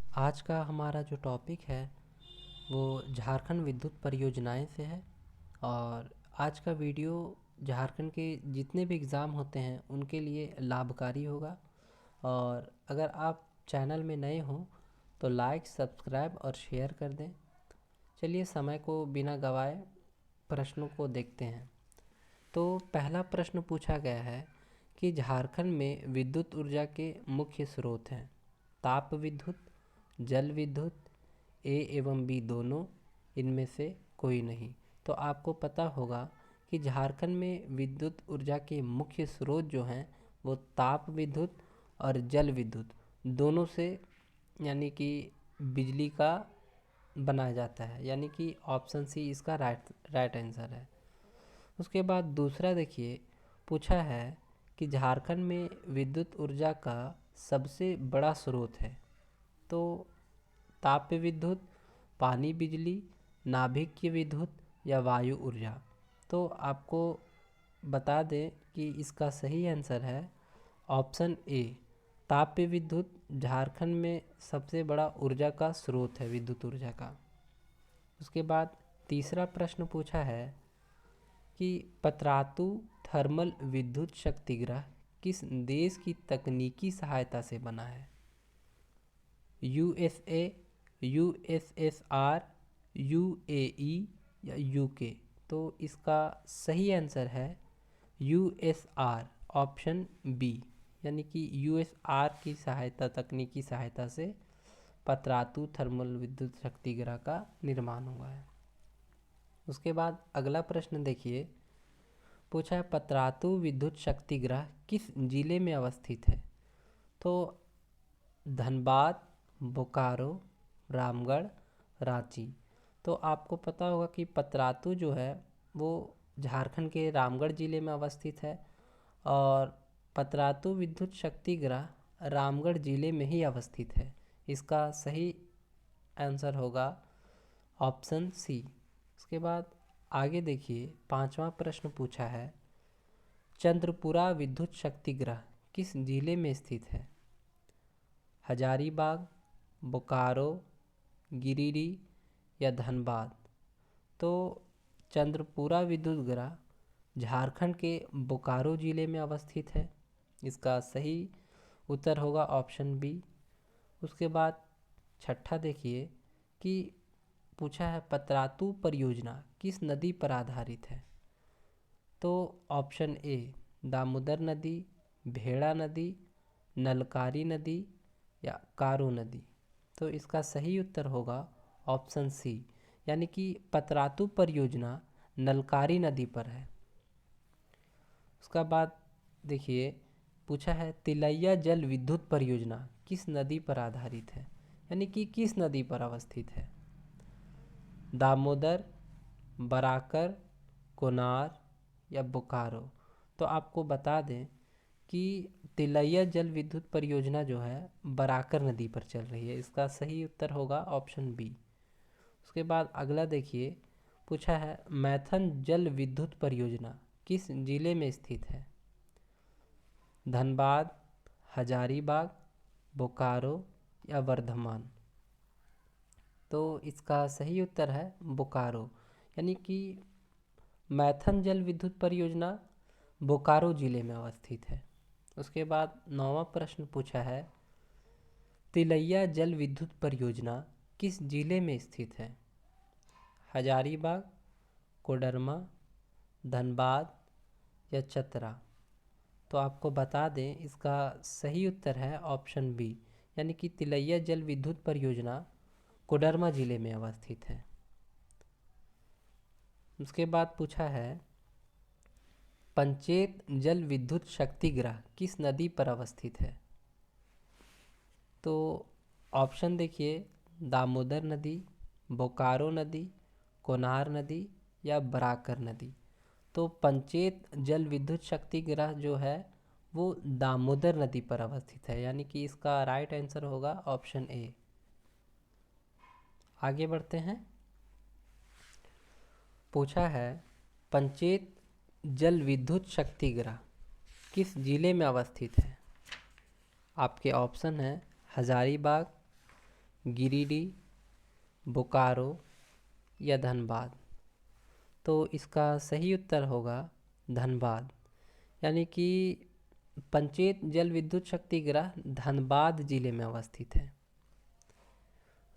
आज का हमारा जो टॉपिक है वो झारखंड विद्युत परियोजनाएं से है। और आज का वीडियो झारखंड के जितने भी एग्ज़ाम होते हैं उनके लिए लाभकारी होगा। और अगर आप चैनल में नए हों तो लाइक, सब्सक्राइब और शेयर कर दें। चलिए समय को बिना गवाए प्रश्नों को देखते हैं। तो पहला प्रश्न पूछा गया है कि झारखंड में विद्युत ऊर्जा के मुख्य स्रोत हैं ताप विद्युत, जल विद्युत, ए एवं बी दोनों, इनमें से कोई नहीं। तो आपको पता होगा कि झारखंड में विद्युत ऊर्जा के मुख्य स्रोत जो हैं वो ताप विद्युत और जल विद्युत दोनों से यानी कि बिजली का बनाया जाता है, यानी कि ऑप्शन सी इसका राइट आंसर है। उसके बाद दूसरा देखिए, पूछा है कि झारखंड में विद्युत ऊर्जा का सबसे बड़ा स्रोत है। तो ताप विद्युत, पानी बिजली, नाभिकीय विद्युत या वायु ऊर्जा। तो आपको बता दें कि इसका सही आंसर है ऑप्शन ए, ताप विद्युत झारखंड में सबसे बड़ा ऊर्जा का स्रोत है, विद्युत ऊर्जा का। उसके बाद तीसरा प्रश्न पूछा है कि पतरातू थर्मल विद्युत शक्तिगृह किस देश की तकनीकी सहायता से बना है? यूएसए, यूएसएसआर, यूएई या यूके। तो इसका सही आंसर है यूएसआर, ऑप्शन बी, यानी कि यूएसआर की सहायता, तकनीकी सहायता से पतरातू थर्मल विद्युत शक्तिगृह का निर्माण हुआ है। उसके बाद अगला प्रश्न देखिए, पूछा है पतरातू विद्युत शक्तिगृह किस जिले में अवस्थित है? तो धनबाद, बोकारो, रामगढ़, रांची। तो आपको पता होगा कि पतरातू जो है वो झारखंड के रामगढ़ ज़िले में अवस्थित है और पतरातू विद्युत शक्तिगृह रामगढ़ ज़िले में ही अवस्थित है। इसका सही आंसर होगा ऑप्शन सी। उसके बाद आगे देखिए, पांचवा प्रश्न पूछा है चंद्रपुरा विद्युत शक्तिगृह किस जिले में स्थित है? हजारीबाग, बोकारो, गिरिडीह या धनबाद। तो चंद्रपुरा विद्युत गृह झारखंड के बोकारो जिले में अवस्थित है। इसका सही उत्तर होगा ऑप्शन बी। उसके बाद छठा देखिए कि पूछा है पतरातू परियोजना किस नदी पर आधारित है? तो ऑप्शन ए, दामोदर नदी, भेड़ा नदी, नलकारी नदी या कारू नदी। तो इसका सही उत्तर होगा ऑप्शन सी, यानी कि पतरातू परियोजना नलकारी नदी पर है। उसका बाद देखिए, पूछा है तिलैया जल विद्युत परियोजना किस नदी पर आधारित है, यानी कि किस नदी पर अवस्थित है? दामोदर, बराकर, कोनार या बोकारो। तो आपको बता दें कि तिलैया जल विद्युत परियोजना जो है बराकर नदी पर चल रही है। इसका सही उत्तर होगा ऑप्शन बी। उसके बाद अगला देखिए, पूछा है मैथन जल विद्युत परियोजना किस जिले में स्थित है? धनबाद, हजारीबाग, बोकारो या वर्धमान। तो इसका सही उत्तर है बोकारो, यानी कि मैथन जल विद्युत परियोजना बोकारो जिले में अवस्थित है। उसके बाद नौवां प्रश्न पूछा है तिलैया जल विद्युत परियोजना किस जिले में स्थित है? हजारीबाग, कोडरमा, धनबाद या चतरा। तो आपको बता दें इसका सही उत्तर है ऑप्शन बी, यानी कि तिलैया जल विद्युत परियोजना कोडरमा जिले में अवस्थित है। उसके बाद पूछा है पंचेत जल विद्युत शक्तिगृह किस नदी पर अवस्थित है? तो ऑप्शन देखिए, दामोदर नदी, बोकारो नदी, कोनार नदी या बराकर नदी। तो पंचेत जल विद्युत शक्तिगृह जो है वो दामोदर नदी पर अवस्थित है, यानी कि इसका राइट आंसर होगा ऑप्शन ए। आगे बढ़ते हैं। पूछा है पंचेत जल विद्युत शक्तिगृह किस जिले में अवस्थित है? आपके ऑप्शन है हजारीबाग, गिरिडीह, बोकारो या धनबाद। तो इसका सही उत्तर होगा धनबाद, यानी कि पंचेत जल विद्युत शक्ति गृह धनबाद जिले में अवस्थित है।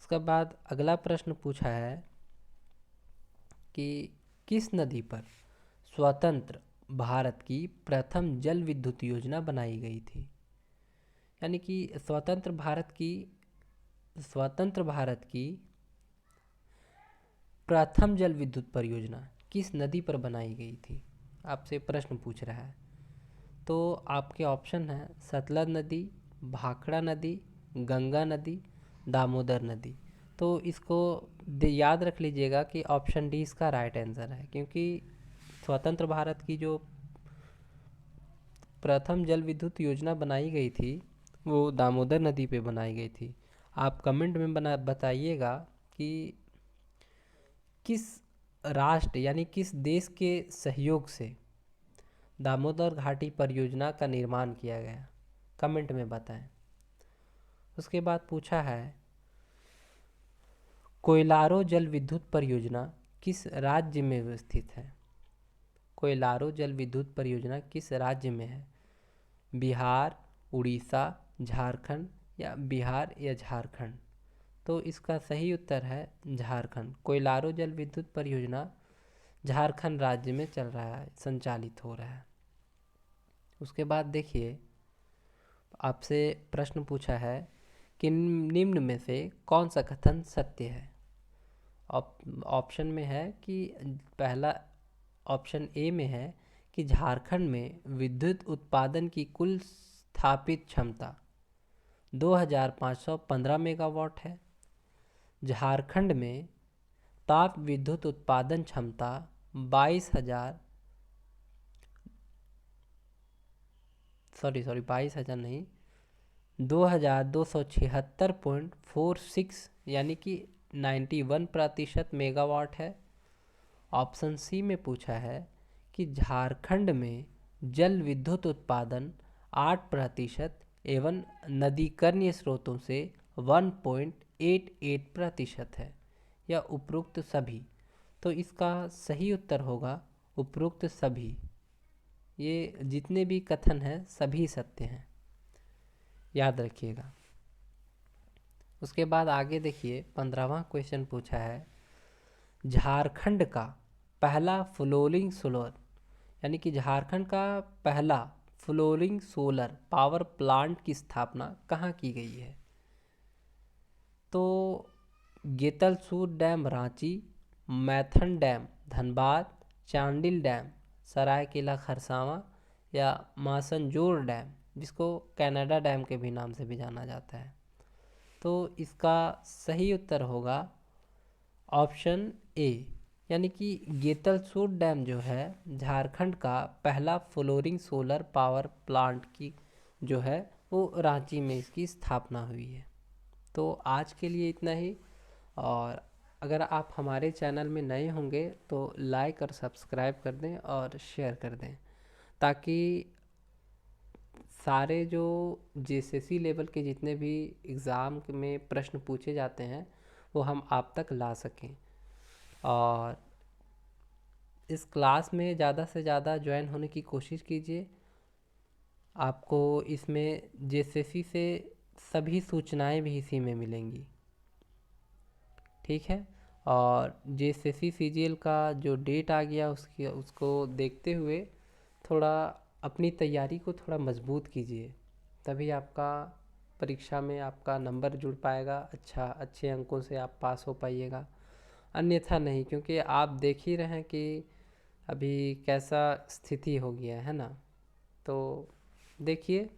उसके बाद अगला प्रश्न पूछा है कि किस नदी पर स्वतंत्र भारत की प्रथम जल विद्युत योजना बनाई गई थी। यानी कि स्वतंत्र भारत की प्रथम जल विद्युत परियोजना किस नदी पर बनाई गई थी, आपसे प्रश्न पूछ रहा है। तो आपके ऑप्शन हैं सतलज नदी, भाखड़ा नदी, गंगा नदी, दामोदर नदी। तो इसको याद रख लीजिएगा कि ऑप्शन डी इसका राइट आंसर है, क्योंकि स्वतंत्र भारत की जो प्रथम जल विद्युत योजना बनाई गई थी वो दामोदर नदी पे बनाई गई थी। आप कमेंट में बताइएगा कि किस राष्ट्र यानी किस देश के सहयोग से दामोदर घाटी परियोजना का निर्माण किया गया, कमेंट में बताएं। उसके बाद पूछा है कोयलारो जल विद्युत परियोजना किस राज्य में स्थित है। कोयलारो जल विद्युत परियोजना किस राज्य में है, बिहार, उड़ीसा, झारखंड या बिहार या झारखंड। तो इसका सही उत्तर है झारखंड। कोयलारो जल विद्युत परियोजना झारखंड राज्य में चल रहा है, संचालित हो रहा है। उसके बाद देखिए आपसे प्रश्न पूछा है कि निम्न में से कौन सा कथन सत्य है। ऑप्शन में है कि पहला ऑप्शन ए में है कि झारखंड में विद्युत उत्पादन की कुल स्थापित क्षमता 2515 मेगावाट है। झारखंड में ताप विद्युत उत्पादन क्षमता 22,000 नहीं 2276.46 यानी कि 91% मेगावाट है। ऑप्शन सी में पूछा है कि झारखंड में जल विद्युत उत्पादन 8% एवं नदीकरणीय स्रोतों से 1.88% है, या उपरोक्त सभी। तो इसका सही उत्तर होगा उपरोक्त सभी। ये जितने भी कथन हैं सभी सत्य हैं, याद रखिएगा। उसके बाद आगे देखिए 15वां क्वेश्चन पूछा है झारखंड का पहला फ्लोटिंग सोलर, यानी कि झारखंड का पहला फ्लोटिंग सोलर पावर प्लांट की स्थापना कहाँ की गई है। तो Getalsud dam Ranchi, Maithon dam Dhanbad, Chandil dam Seraikela Kharsawan या मासनजोर डैम जिसको कनाडा डैम के भी नाम से भी जाना जाता है। तो इसका सही उत्तर होगा ऑप्शन ए, यानी कि गेतलसूर डैम जो है झारखंड का पहला फ्लोटिंग सोलर पावर प्लांट की जो है वो रांची में इसकी स्थापना हुई है। तो आज के लिए इतना ही, और अगर आप हमारे चैनल में नए होंगे तो लाइक और सब्सक्राइब कर दें और शेयर कर दें, ताकि सारे जो जेएसएससी लेवल के जितने भी एग्ज़ाम में प्रश्न पूछे जाते हैं वो हम आप तक ला सकें। और इस क्लास में ज़्यादा से ज़्यादा ज्वाइन होने की कोशिश कीजिए। आपको इसमें जेएसएससी से सभी सूचनाएं भी इसी में मिलेंगी, ठीक है। और जेएसएससी सीजीएल का जो डेट आ गया उसको देखते हुए थोड़ा अपनी तैयारी को थोड़ा मजबूत कीजिए, तभी आपका परीक्षा में आपका नंबर जुड़ पाएगा, अच्छे अंकों से आप पास हो पाइएगा। अन्यथा नहीं, क्योंकि आप देख ही रहे हैं कि अभी कैसा स्थिति हो गया है ना। तो देखिए